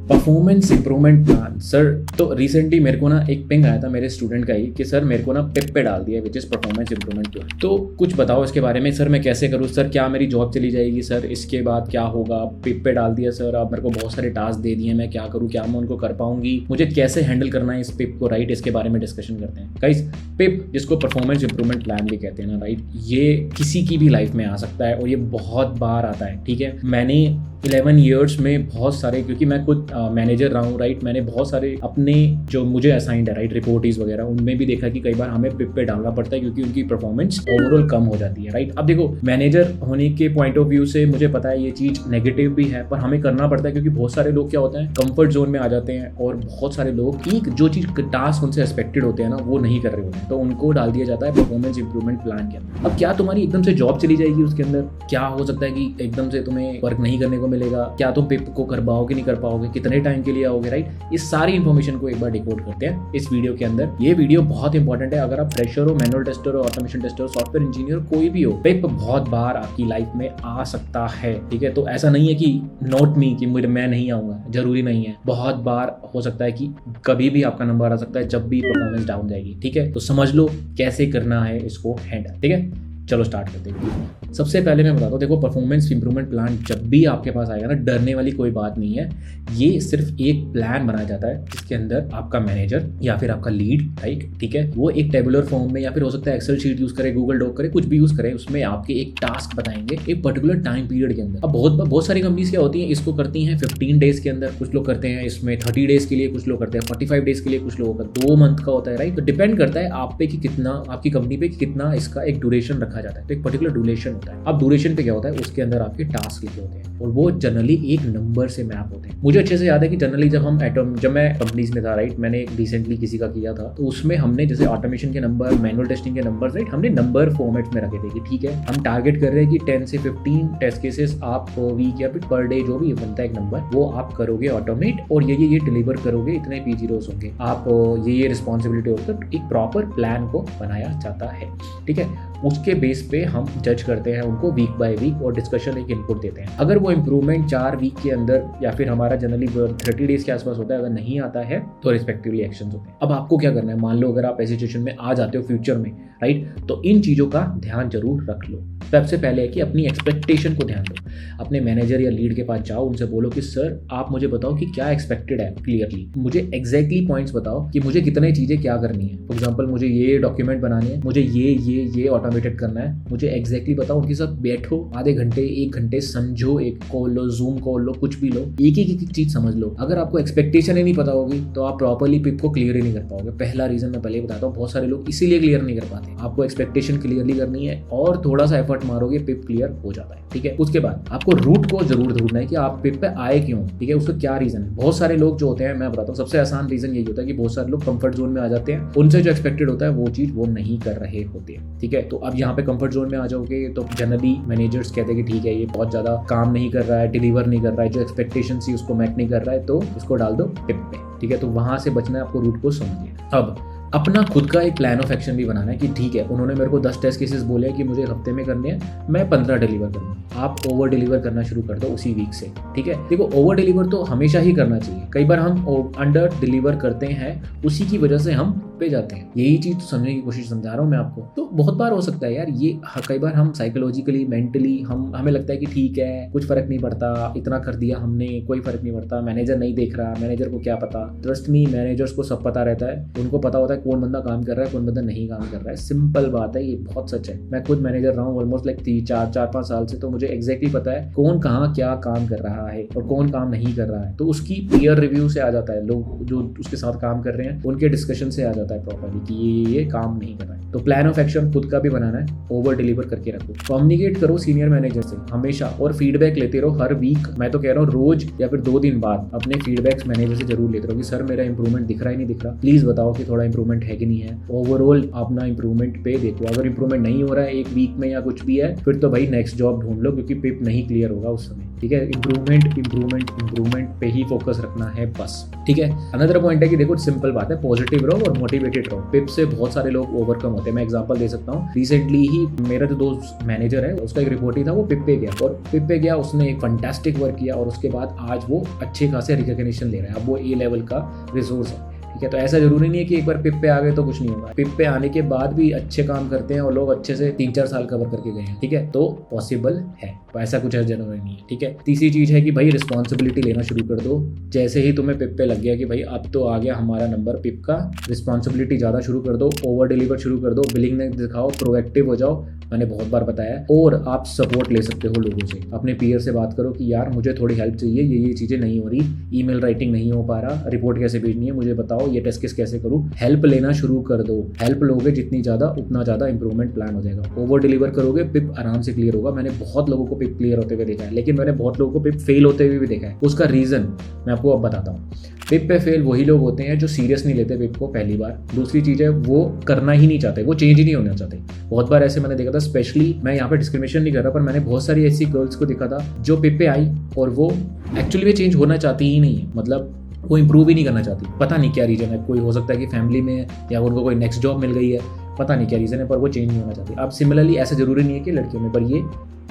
Performance improvement plan sir. तो recently मेरे को ना एक पिंग आया था मेरे स्टूडेंट का ही कि सर मेरे को ना पिप पे डाल दिया which is performance improvement plan. तो कुछ बताओ इसके बारे में सर, मैं कैसे करूँ सर, क्या मेरी जॉब चली जाएगी सर, इसके बाद क्या होगा, पिप पे डाल दिया सर, आप मेरे को बहुत सारे टास्क दे दिए, मैं क्या करूँ, क्या मैं उनको कर पाऊंगी, मुझे कैसे हैंडल करना है इस पिप को, राइट। इसके बारे में डिस्कशन करते हैं गाइस। पिप जिसको परफॉर्मेंस इंप्रूवमेंट प्लान भी कहते हैं ना, राइट, ये किसी की भी लाइफ में आ सकता है और ये बहुत बार आता है, ठीक है। मैंने 11 ईयर्स में बहुत सारे, क्योंकि मैं खुद मैनेजर रहा हूँ, राइट, मैंने बहुत सारे अपने जो मुझे असाइंड है, राइट, रिपोर्टीज वगैरह, उनमें भी देखा कि कई बार हमें पिप पे डालना पड़ता है क्योंकि उनकी परफॉर्मेंस ओवरऑल कम हो जाती है, राइट। अब देखो, मैनेजर होने के पॉइंट ऑफ व्यू से मुझे पता है ये चीज नेगेटिव भी है, पर हमें करना पड़ता है क्योंकि बहुत सारे लोग क्या होते हैं, कंफर्ट जोन में आ जाते हैं और बहुत सारे लोग एक जो चीज टास्क उनसे एक्सपेक्टेड होते हैं ना, वो नहीं कर रहे होते हैं, तो उनको डाल दिया जाता है परफॉर्मेंस इंप्रूवमेंट प्लान के अंदर। अब क्या तुम्हारी एकदम से जॉब चली जाएगी उसके अंदर, क्या हो सकता है कि एकदम से तुम्हें वर्क नहीं करने को मिलेगा, क्या तुम पिप को कर पाओगे नहीं कर पाओगे, कितने टाइम के लिए आओगे, राइट। इस सारी इन्फॉर्मेशन को एक बार डिकोड करते हैं इस वीडियो के अंदर। ये वीडियो बहुत इंपॉर्टेंट है, अगर आप फ्रेशर हो, मैनुअल टेस्टर हो, ऑटोमेशन टेस्टर हो, सॉफ्टवेयर इंजीनियर, कोई भी हो, पिप बहुत बार आपकी लाइफ में आ सकता है, ठीक है। तो ऐसा नहीं है कि नोट मी कि मैं नहीं आऊंगा, जरूरी नहीं है, बहुत बार हो सकता है कि कभी भी आपका नंबर आ सकता है जब भी परफॉर्मेंस डाउन जाएगी, ठीक है। तो समझ लो कैसे करना है इसको हैंडल, ठीक है। चलो स्टार्ट करते हैं। सबसे पहले मैं बताता हूँ, देखो, परफॉर्मेंस इंप्रूवमेंट प्लान जब भी आपके पास आएगा ना, डरने वाली कोई बात नहीं है। ये सिर्फ एक प्लान बनाया जाता है जिसके अंदर आपका मैनेजर या फिर आपका लीड, राइट, ठीक है, वो एक टेबुलर फॉर्म में या फिर हो सकता है एक्सेल शीट यूज करे, गूगल डॉक करे, कुछ भी यूज करे, उसमें आपके एक टास्क बताएंगे एक पर्टिकुलर टाइम पीरियड के अंदर। अब बहुत सारी कंपनीज क्या होती हैं, इसको करती हैं 15 डेज के अंदर, कुछ लोग करते हैं इसमें 30 डेज के लिए, कुछ लोग करते हैं 45 डेज के लिए, कुछ लोगों का 2 मंथ का होता है, राइट। तो डिपेंड करता है आप पे कि कितना, आपकी कंपनी पे कितना इसका एक ड्यूरेशन रखा जाता है। तो एक पर्टिकुलर ड्यूरेशन होता है। अब ड्यूरेशन पे क्या होता है, उसके अंदर आपके टास्क लिखे होते हैं और वो जनरली एक नंबर से मैप होते हैं। मुझे अच्छे से याद है कि जनरली जब मैं कंपनीज में था, राइट, मैंने रिसेंटली किसी का किया था, तो उसमें हमने जैसे ऑटोमेशन के नंबर, मैनुअल टेस्टिंग के नंबर, राइट, हमने नंबर फॉर्मेट में रखे थे कि ठीक है, हम टारगेट कर रहे हैं कि 10 से 15 टेस्ट केसेस आप वीक या फिर पर डे, जो भी बनता है एक नंबर, वो आप करोगे ऑटोमेट और ये डिलीवर करोगे, इतने P0s होंगे, आप ये रिस्पॉन्सिबिलिटी होगी। तो एक प्रॉपर प्लान को बनाया जाता है, ठीक है। उसके बेस पे हम जज करते हैं उनको वीक बाय वीक और डिस्कशन एक इनपुट देते हैं। अगर वो इंप्रूवमेंट 4 वीक के अंदर या फिर हमारा जनरली 30 डेज के आसपास होता है, अगर नहीं आता है तो रिस्पेक्टिवली एक्शंस होते हैं। अब आपको क्या करना है, मान लो अगर आप ऐसी सिचुएशन में आ जाते हो फ्यूचर में, राइट, तो इन चीज़ों का ध्यान जरूर रख लो। सबसे पहले है कि अपनी एक्सपेक्टेशन को ध्यान दो, अपने मैनेजर या लीड के पास जाओ, उनसे बोलो कि सर आप मुझे बताओ कि क्या एक्सपेक्टेड है, क्लियरली मुझे एग्जैक्टली पॉइंट्स बताओ कि मुझे कितने चीज़ें क्या करनी है। फॉर एग्जाम्पल, मुझे ये डॉक्यूमेंट बनाने हैं, मुझे ये ऑटोमेटेड करना है, मुझे एग्जैक्टली बताओ। उनके साथ बैठो, आधे घंटे 1 घंटे समझो, एक कॉल लो, जूम कॉल लो, कुछ भी लो, एक चीज समझ लो। अगर आपको एक्सपेक्टेशन ही नहीं पता होगी तो आप प्रॉपर्ली पिप को क्लियर ही नहीं कर पाओगे। पहला रीजन मैं पहले ही बताता हूँ, बहुत सारे लोग इसीलिए क्लियर नहीं कर पाते। आपको एक्सपेक्टेशन क्लियरली करनी है और थोड़ा सा एफर्ट मारोगे, पिप क्लियर हो जाता है, ठीक है। उसके बाद आपको रूट को जरूर ढूंढना है कि आप पिप पे आए क्यों, ठीक है, उसका क्या रीजन है। बहुत सारे लोग जो होते हैं, मैं बताता हूँ, सबसे आसान रीजन यही होता है कि बहुत सारे लोग कंफर्ट जोन में आ जाते हैं, उनसे जो एक्सपेक्टेड होता है वो चीज वो नहीं कर रहे होते हैं, ठीक है। तो अब यहाँ पे कंफर्ट जोन में आ जाओगे तो जनरली मैनेजर्स कहते हैं कि ठीक है, ये बहुत ज्यादा काम नहीं कर रहा है, डिलीवर नहीं कर रहा है, जो एक्सपेक्टेशन थी उसको मैच नहीं कर रहा है, तो इसको डाल दो पिप पे, ठीक है। तो वहां से बचना है आपको, रूट को समझिए। अब अपना खुद का एक प्लान ऑफ एक्शन भी बनाना है कि ठीक है, उन्होंने मेरे को 10 टेस्ट केसेस बोले हैं कि मुझे हफ्ते में करने हैं, मैं 15 डिलीवर करूंगा। आप ओवर डिलीवर करना शुरू कर दो उसी वीक से, ठीक है। देखो, ओवर डिलीवर तो हमेशा ही करना चाहिए, कई बार हम अंडर डिलीवर करते हैं, उसी की वजह से हम पे जाते हैं। यही चीज तो समझने की कोशिश समझा रहा हूँ मैं आपको। तो बहुत बार हो सकता है यार, ये कई बार हम साइकोलॉजिकली, मेंटली हमें लगता है कि ठीक है, कुछ फर्क नहीं पड़ता, इतना कर दिया हमने, कोई फर्क नहीं पड़ता, मैनेजर नहीं देख रहा, मैनेजर को क्या पता। ट्रस्ट मी, मैनेजर्स को सब पता रहता है, उनको पता होता है कौन बंदा काम कर रहा है, कौन बंदा नहीं काम कर रहा है। सिंपल बात है, ये बहुत सच है। मैं खुद मैनेजर रहा हूँ ऑलमोस्ट लाइक 4-5 साल से, तो मुझे एग्जैक्टली पता है कौन कहाँ क्या काम कर रहा है और कौन काम नहीं कर रहा है। तो उसकी पीयर रिव्यू से आ जाता है, लोग जो उसके साथ काम कर रहे हैं उनके डिस्कशन से आ जाता है प्रॉपर्ली कि ये काम नहीं कर रहा है। तो प्लान ऑफ एक्शन खुद का भी बनाना है, ओवर डिलीवर करके रखो, कम्युनिकेट करो सीनियर मैनेजर से हमेशा और फीडबैक लेते रहो हर वीक। मैं तो कह रहा हूँ रोज या फिर 2 दिन बाद अपने फीडबैक्स मैनेजर से जरूर लेते रहो कि सर मेरा इंप्रूवमेंट दिख रहा है नहीं दिख रहा, प्लीज बताओ कि थोड़ा इंप्रूवमेंट इंप्रूवमेंट है कि नहीं है। ओवरऑल अपना इंप्रूवमेंट पे देखो, अगर इंप्रूवमेंट नहीं हो रहा है एक वीक में या कुछ भी है, फिर तो भाई नेक्स्ट जॉब ढूंढ लो, क्योंकि पिप नहीं क्लियर होगा उस समय। ठीक है, इंप्रूवमेंट पे ही फोकस रखना है बस। ठीक है, अनदर पॉइंट है कि देखो सिंपल बात है, पॉजिटिव रहो और मोटिवेटेड रहो। पिप से बहुत सारे लोग ओवरकम होते हैं। मैं एग्जांपल दे सकता हूँ, रिसेंटली ही मेरा जो दोस्त मैनेजर है उसका एक रिपोर्ट ही था, वो पिप पे गया और पिप पे गया, उसने एक फंटास्टिक वर्क किया और उसके बाद आज वो अच्छे खासे रिकॉग्निशन ले रहा है। अब वो ए लेवल का रिसोर्स है। ठीक है, तो ऐसा जरूरी नहीं है कि एक बार पिप पे आ गए तो कुछ नहीं होगा। पिप पे आने के बाद भी अच्छे काम करते हैं और लोग अच्छे से 3-4 साल कवर करके गए हैं। ठीक है, तो पॉसिबल है, ऐसा कुछ जरूरी नहीं है। ठीक है, तीसरी चीज है कि भाई रिस्पॉन्सिबिलिटी लेना शुरू कर दो। जैसे ही तुम्हें पिप पे लग गया कि भाई अब तो आ गया हमारा नंबर पिप का, रिस्पॉन्सिबिलिटी ज्यादा शुरू कर दो, ओवर डिलीवर शुरू कर दो, बिलिंग दिखाओ, प्रोएक्टिव हो जाओ। मैंने बहुत बार बताया। और आप सपोर्ट ले सकते हो लोगों से, अपने पीयर से बात करो कि यार मुझे थोड़ी हेल्प चाहिए, ये चीज़ें नहीं हो रही, ईमेल राइटिंग नहीं हो पा रहा, रिपोर्ट कैसे भेजनी है मुझे बताओ, ये टेस्ट केस कैसे करूँ। हेल्प लेना शुरू कर दो। हेल्प लोगे जितनी ज़्यादा उतना ज़्यादा इंप्रूवमेंट प्लान हो जाएगा। ओवर डिलीवर करोगे, पिप आराम से क्लियर होगा। मैंने बहुत लोगों को पिप क्लियर होते हुए देखा है, लेकिन मैंने बहुत लोगों को पिप फेल होते हुए भी देखा है। उसका रीज़न मैं आपको अब बताता हूँ। पिप पे फेल वही लोग होते हैं जो सीरियस नहीं लेते पिप को पहली बार। दूसरी चीज़ है वो करना ही नहीं चाहते, वो चेंज ही नहीं होना चाहते। बहुत बार ऐसे मैंने देखा था, स्पेशली मैं यहाँ पे डिस्क्रिमिनेशन नहीं कर रहा, पर मैंने बहुत सारी ऐसी गर्ल्स को देखा था जो पिप पे आई और वो एक्चुअली में चेंज होना चाहती ही नहीं है। मतलब वो इंप्रूव ही नहीं करना चाहती। पता नहीं क्या रीज़न है, कोई हो सकता है कि फैमिली में या उनको कोई नेक्स्ट जॉब मिल गई है, पता नहीं क्या रीज़न है, पर वो चेंज नहीं होना चाहती। अब सिमिलरली ऐसा जरूरी नहीं है कि लड़कियों में, पर ये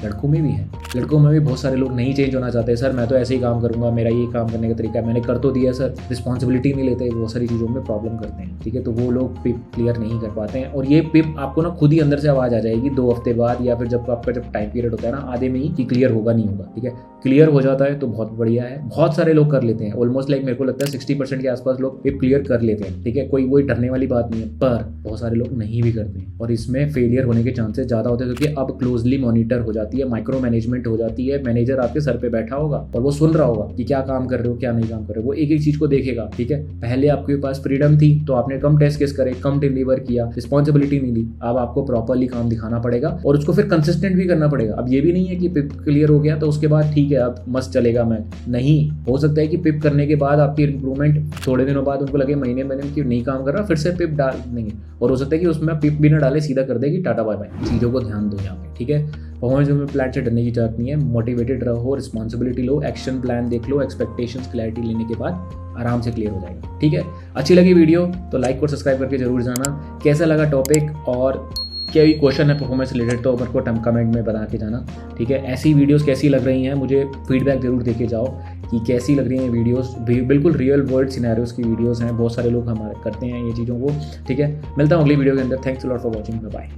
लड़कों में भी है। लड़कों में भी बहुत सारे लोग नहीं चेंज होना चाहते। सर मैं तो ऐसे ही काम करूंगा, मेरा ये काम करने का तरीका है, मैंने कर तो दिया सर, रिस्पॉन्सिबिलिटी नहीं लेते, बहुत सारी चीज़ों में प्रॉब्लम करते हैं। ठीक है, तो वो लोग पिप क्लियर नहीं कर पाते हैं। और ये पिप आपको ना खुद ही अंदर से आवाज़ आ जाएगी 2 हफ्ते बाद, या फिर जब आपका जब टाइम पीरियड होता है ना आधे में ही, कि क्लियर होगा नहीं होगा। ठीक है, क्लियर हो जाता है तो बहुत बढ़िया है। बहुत सारे लोग कर लेते हैं, ऑलमोस्ट लाइक मेरे को लगता है 60% के आसपास लोग पिप क्लियर कर लेते हैं। ठीक है, कोई वही डरने वाली बात नहीं है, पर बहुत सारे लोग नहीं भी करते हैं और इसमें फेलियर होने के चांसेस ज़्यादा होते हैं, क्योंकि अब क्लोजली मॉनिटर हो जाती है, माइक्रो मैनेजमेंट हो जाती है। मैनेजर आपके सर पे बैठा होगा और वो सुन रहा होगा कि क्या काम कर रहे हो क्या नहीं काम कर रहे हो। वो एक एक चीज को देखेगा। ठीक है, पहले आपके पास फ्रीडम थी तो आपने कम टेस्ट केस करे, कम डिलीवर किया, रिस्पॉन्सिबिलिटी नहीं ली। अब आपको प्रॉपरली काम दिखाना पड़ेगा और उसको फिर कंसिस्टेंट भी करना पड़ेगा। अब ये भी नहीं है कि पिप क्लियर हो गया तो उसके बाद ठीक है अब मस्त चलेगा। मैं नहीं, हो सकता है कि पिप करने के बाद आपकी इंप्रूवमेंट थोड़े दिनों बाद उनको लगे महीने की नहीं काम कर रहा, फिर से पिप डाल देंगे। और हो सकता है कि उसमें पिप भी ना डाले, सीधा कर देगी टाटा बाय बाय। चीज़ों को ध्यान दो यहाँ पे। ठीक है, परफॉर्मेंस प्लान से डरने की जरूरत नहीं है। मोटिवेटेड रहो, रिस्पॉन्सिबिलिटी लो, एक्शन प्लान देख लो, एक्सपेक्टेशंस क्लैरिटी लेने के बाद आराम से क्लियर हो जाएगा। ठीक है, अच्छी लगी वीडियो तो लाइक और सब्सक्राइब करके जरूर जाना। कैसा लगा टॉपिक और क्या भी क्वेश्चन है परफॉर्मेंस रिलेटेड तो मेरे को कमेंट में बता के जाना। ठीक है, ऐसी वीडियोस कैसी लग रही हैं मुझे फीडबैक जरूर दे के जाओ कि कैसी लग रही हैं वीडियोस। बिल्कुल रियल वर्ल्ड सिनेरियोस की वीडियोस हैं, बहुत सारे लोग हमारे करते हैं ये चीज़ों को। ठीक है, मिलता हूँ अगली वीडियो के अंदर। Thanks a lot for watching, bye.